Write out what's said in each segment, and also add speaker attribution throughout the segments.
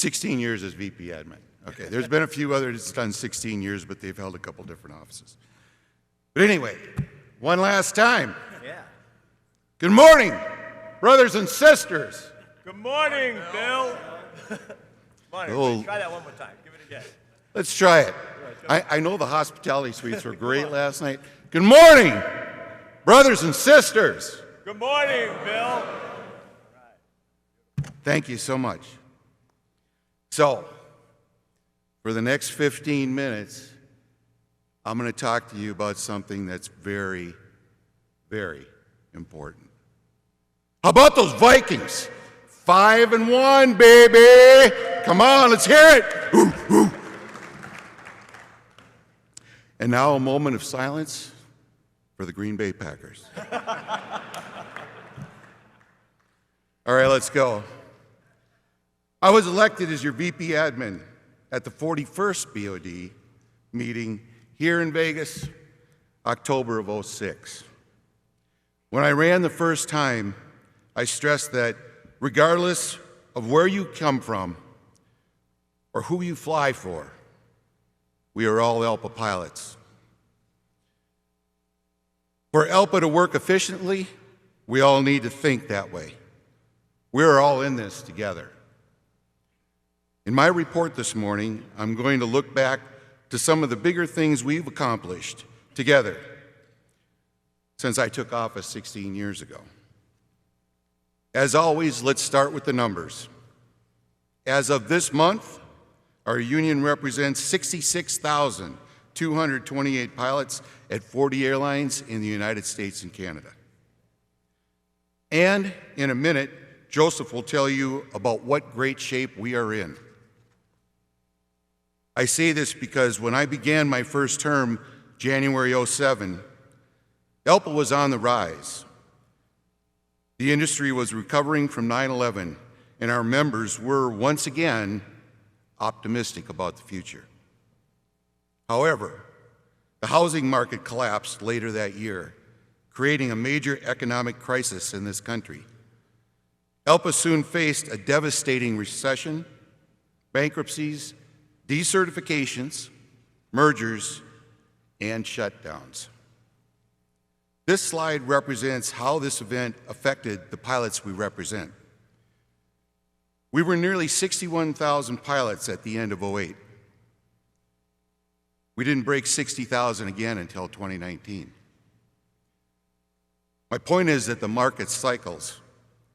Speaker 1: 16 years as VP admin. Okay, there's been a few others that's done 16 years, but they've held a couple different offices. But anyway, one last time.
Speaker 2: Yeah.
Speaker 1: Good morning, brothers and sisters.
Speaker 2: Good morning, Bill. Morning.
Speaker 1: Oh.
Speaker 2: Try that one more time. Give it again.
Speaker 1: Let's try it. I know the hospitality suites were great last night. Good morning, brothers and sisters.
Speaker 2: Good morning, Bill.
Speaker 1: Thank you so much. So, for the next 15 minutes, I'm going to talk to you about something that's very, very important. How about those Vikings? 5-1, baby! Come on, let's hear it! Ooh, ooh. And now a moment of silence for the Green Bay Packers. All right, let's go. I was elected as your VP admin at the 41st BOD meeting here in Vegas, October of '06. When I ran the first time, I stressed that regardless of where you come from or who you fly for, we are all ALPA pilots. For ALPA to work efficiently, we all need to think that way. We're all in this together. In my report this morning, I'm going to look back to some of the bigger things we've accomplished together since I took office 16 years ago. As always, let's start with the numbers. As of this month, our union represents 66,228 pilots at 40 airlines in the United States and Canada. And in a minute, Joseph will tell you about what great shape we are in. I say this because when I began my first term, January '07, ALPA was on the rise. The industry was recovering from 9/11, and our members were once again optimistic about the future. However, the housing market collapsed later that year, creating a major economic crisis in this country. ALPA soon faced a devastating recession, bankruptcies, decertifications, mergers, and shutdowns. This slide represents how this event affected the pilots we represent. We were nearly 61,000 pilots at the end of '08. We didn't break 60,000 again until 2019. My point is that the market cycles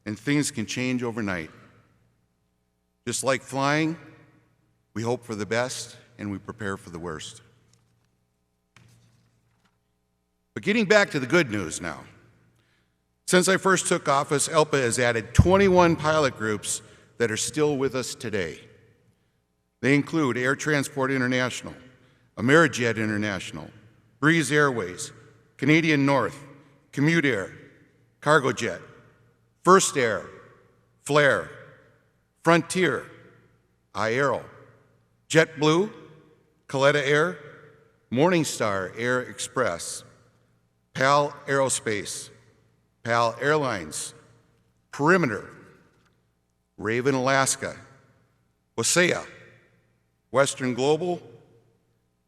Speaker 1: and things can change overnight. Just like flying, we hope for the best and we prepare for the worst. But getting back to the good news now. Since I first took office, ALPA has added 21 pilot groups that are still with us today. They include Air Transport International, Amerijet International, Breeze Airways, Canadian North, Commute Air, Cargojet, First Air, Flair, Frontier, iAero, JetBlue, Coletta Air, Morningstar Air Express, PAL Aerospace, PAL Airlines, Perimeter, Raven Alaska, Wasaya, Western Global,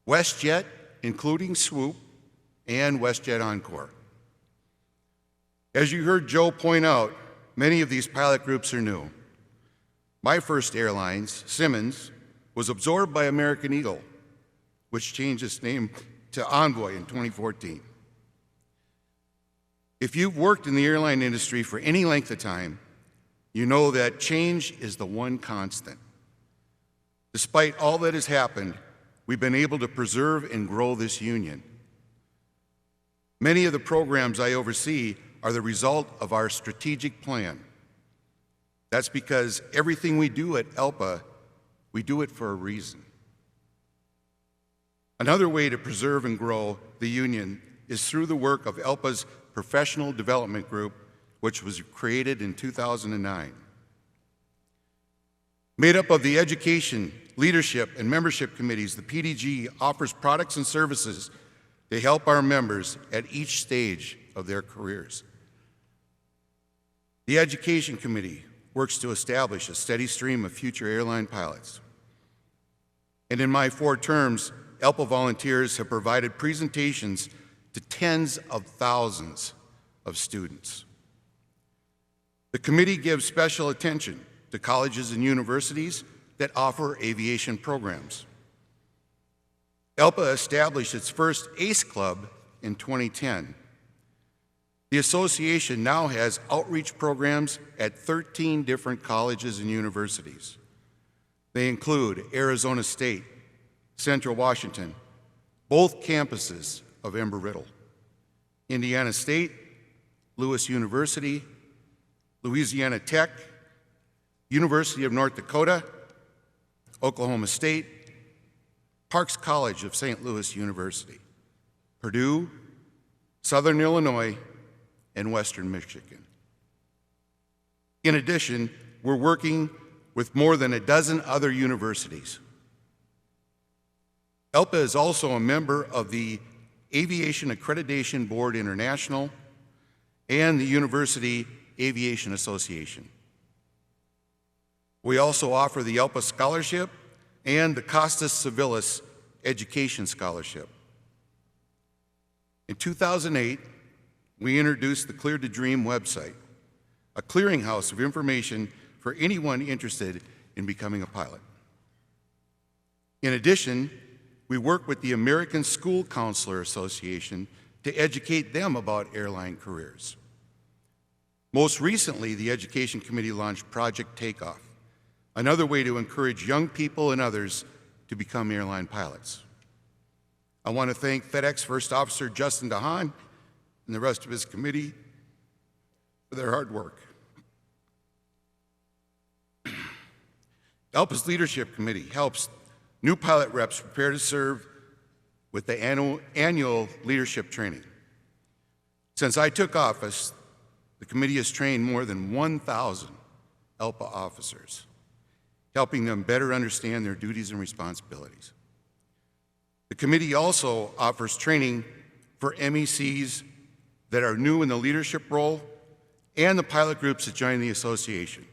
Speaker 1: WestJet, including Swoop, and WestJet Encore. As you heard Joe point out, many of these pilot groups are new. My first airlines, Simmons, was absorbed by American Eagle, which changed its name to Envoy in 2014. If you've worked in the airline industry for any length of time, you know that change is the one constant. Despite all that has happened, we've been able to preserve and grow this union. Many of the programs I oversee are the result of our strategic plan. That's because everything we do at ALPA, we do it for a reason. Another way to preserve and grow the union is through the work of ALPA's Professional Development Group, which was created in 2009. Made up of the education, leadership, and membership committees, the PDG offers products and services to help our members at each stage of their careers. The Education Committee works to establish a steady stream of future airline pilots. And in my 4 terms, ALPA volunteers have provided presentations to tens of thousands of students. The committee gives special attention to colleges and universities that offer aviation programs. ALPA established its first ACE Club in 2010. The association now has outreach programs at 13 different colleges and universities. They include Arizona State, Central Washington, both campuses of Embry-Riddle, Indiana State, Lewis University, Louisiana Tech, University of North Dakota, Oklahoma State, Parks College of St. Louis University, Purdue, Southern Illinois, and Western Michigan. In addition, we're working with more than a dozen other universities. ALPA is also a member of the Aviation Accreditation Board International and the University Aviation Association. We also offer the ALPA Scholarship and the Costas Civilis Education Scholarship. In 2008, we introduced the Clear to Dream website, a clearinghouse of information for anyone interested in becoming a pilot. In addition, we work with the American School Counselor Association to educate them about airline careers. Most recently, the Education Committee launched Project Takeoff, another way to encourage young people and others to become airline pilots. I want to thank FedEx First Officer Justin DeHaan and the rest of his committee for their hard work. ALPA's Leadership Committee helps new pilot reps prepare to serve with the annual leadership training. Since I took office, the committee has trained more than 1,000 ALPA officers, helping them better understand their duties and responsibilities. The committee also offers training for MECs that are new in the leadership role and the pilot groups that join the association.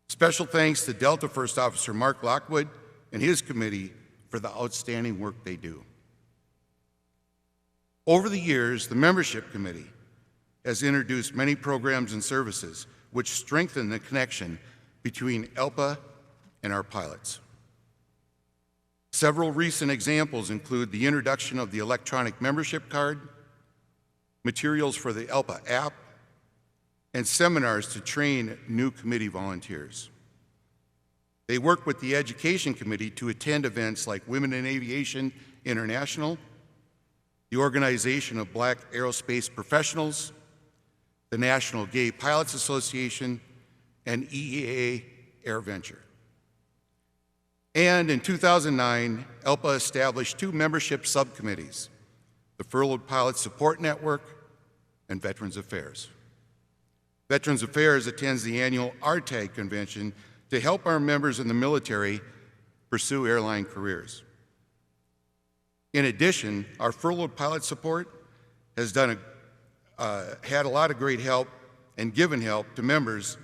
Speaker 1: Special thanks to Delta First Officer Mark Lockwood and his committee for the outstanding work they do. Over the years, the membership committee has introduced many programs and services which strengthen the connection between ALPA and our pilots. Several recent examples include the introduction of the electronic membership card, materials for the ALPA app, and seminars to train new committee volunteers. They work with the Education Committee to attend events like Women in Aviation International, the Organization of Black Aerospace Professionals, the National Gay Pilots Association, and EAA AirVenture. And in 2009, ALPA established 2 membership subcommittees, the Furloughed Pilot Support Network and Veterans Affairs. Veterans Affairs attends the annual RTAG convention to help our members in the military pursue airline careers. In addition, our Furloughed Pilot Support has had a lot of great help and given help to members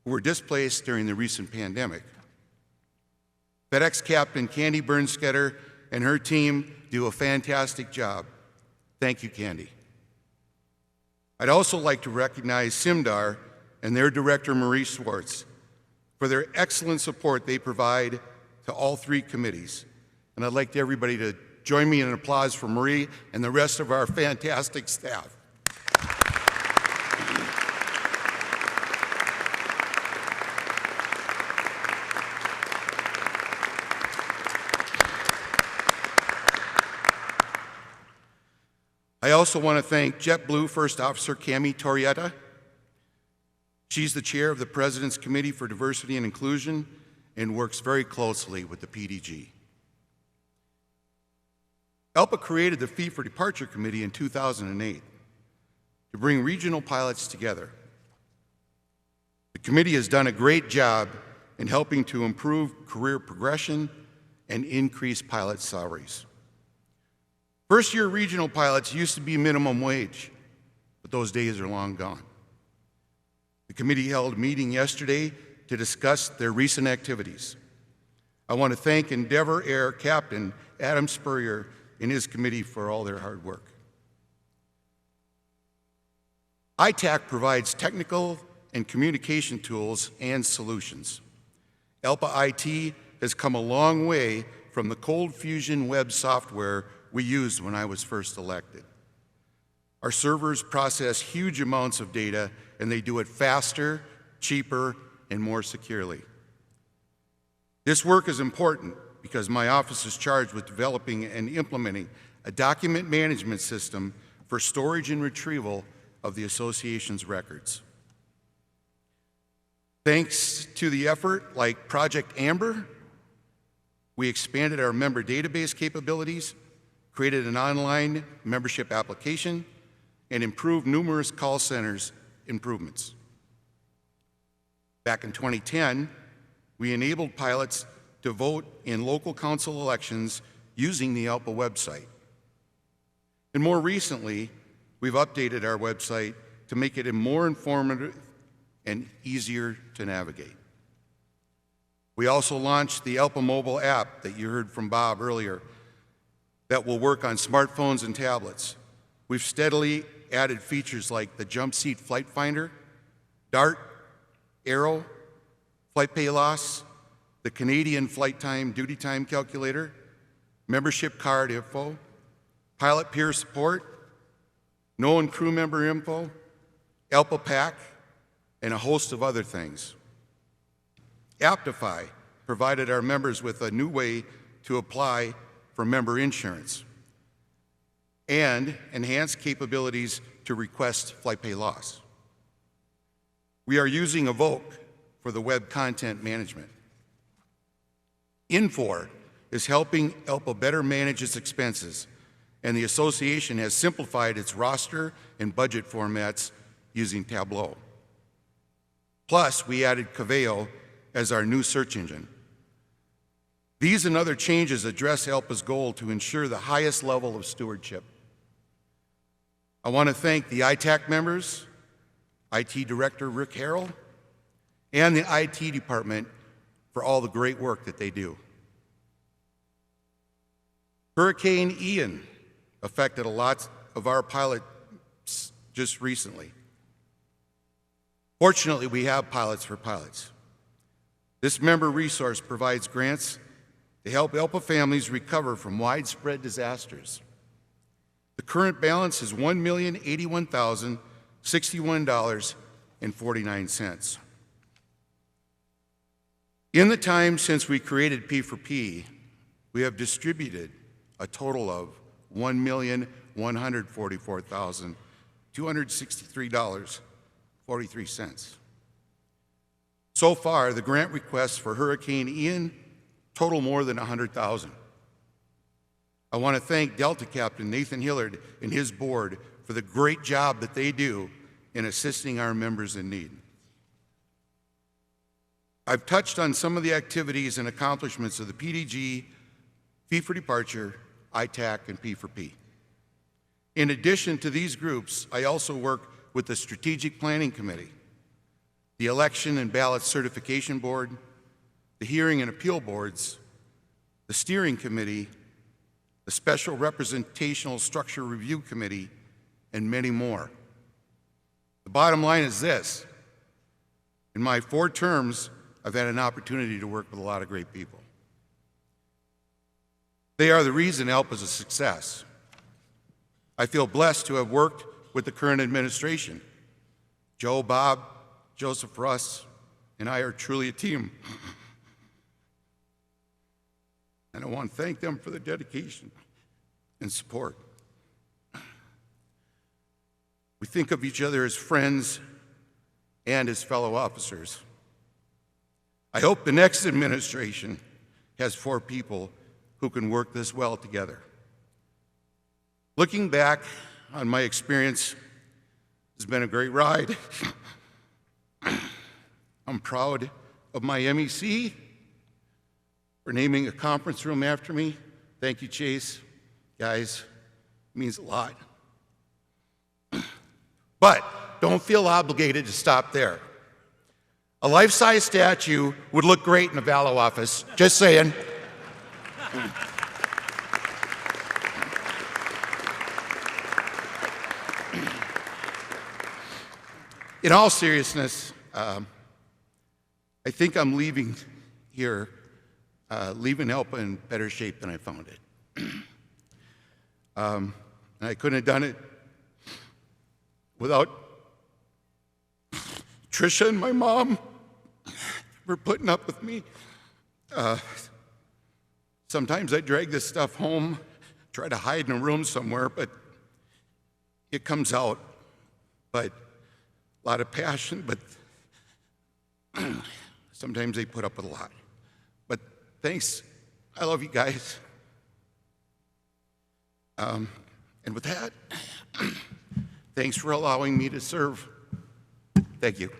Speaker 1: who were displaced during the recent pandemic. FedEx Captain Candy Bernstetter and her team do a fantastic job. Thank you, Candy. I'd also like to recognize SIMDAR and their director, Marie Schwartz, for their excellent support they provide to all 3 committees. And I'd like everybody to join me in an applause for Marie and the rest of our fantastic staff. I also want to thank JetBlue First Officer Cami Torrieta. She's the chair of the President's Committee for Diversity and Inclusion and works very closely with the PDG. ALPA created the Fee for Departure Committee in 2008 to bring regional pilots together. The committee has done a great job in helping to improve career progression and increase pilot salaries. First-year regional pilots used to be minimum wage, but those days are long gone. The committee held a meeting yesterday to discuss their recent activities. I want to thank Endeavor Air Captain Adam Spurrier and his committee for all their hard work. ITAC provides technical and communication tools and solutions. ALPA IT has come a long way from the Cold Fusion web software we used when I was first elected. Our servers process huge amounts of data, and they do it faster, cheaper, and more securely. This work is important because my office is charged with developing and implementing a document management system for storage and retrieval of the association's records. Thanks to the effort like Project Amber, we expanded our member database capabilities, created an online membership application, and improved numerous call centers improvements. Back in 2010, we enabled pilots to vote in local council elections using the ALPA website. And more recently, we've updated our website to make it more informative and easier to navigate. We also launched the ALPA mobile app that you heard from Bob earlier that will work on smartphones and tablets. We've steadily added features like the Jump Seat Flight Finder, DART, Arrow, Flight Pay Loss, the Canadian Flight Time Duty Time Calculator, membership card info, pilot peer support, known crew member info, ALPA Pack, and a host of other things. Aptify provided our members with a new way to apply for member insurance and enhanced capabilities to request flight pay loss. We are using Evoke for the web content management. Infor is helping ALPA better manage its expenses, and the association has simplified its roster and budget formats using Tableau. Plus, we added Coveo as our new search engine. These and other changes address ALPA's goal to ensure the highest level of stewardship. I want to thank the ITAC members, IT Director Rick Harrell, and the IT department for all the great work that they do. Hurricane Ian affected a lot of our pilots just recently. Fortunately, we have Pilots for Pilots. This member resource provides grants to help ALPA families recover from widespread disasters. The current balance is $1,081,061.49. In the time since we created P4P, we have distributed a total of $1,144,263.43. So far, the grant requests for Hurricane Ian total more than $100,000. I want to thank Delta Captain Nathan Hillard and his board for the great job that they do in assisting our members in need. I've touched on some of the activities and accomplishments of the PDG, Fee for Departure, ITAC, and P4P. In addition to these groups, I also work with the Strategic Planning Committee, the Election and Ballot Certification Board, the Hearing and Appeal Boards, the Steering Committee, the Special Representational Structure Review Committee, and many more. The bottom line is this: in my 4 terms, I've had an opportunity to work with a lot of great people. They are the reason ALPA is a success. I feel blessed to have worked with the current administration. Joe, Bob, Joseph, Russ, and I are truly a team. And I want to thank them for their dedication and support. We think of each other as friends and as fellow officers. I hope the next administration has 4 people who can work this well together. Looking back on my experience, it's been a great ride. I'm proud of my MEC for naming a conference room after me. Thank you, Chase. Guys, it means a lot. But don't feel obligated to stop there. A life-size statue would look great in the Vallow office. Just saying. In all seriousness, I think I'm leaving here, leaving ALPA in better shape than I found it. And I couldn't have done it without Tricia and my mom for putting up with me. Sometimes I drag this stuff home, try to hide in a room somewhere, but it comes out. But a lot of passion, but sometimes they put up with a lot. But thanks. I love you guys. And with that, thanks for allowing me to serve. Thank you.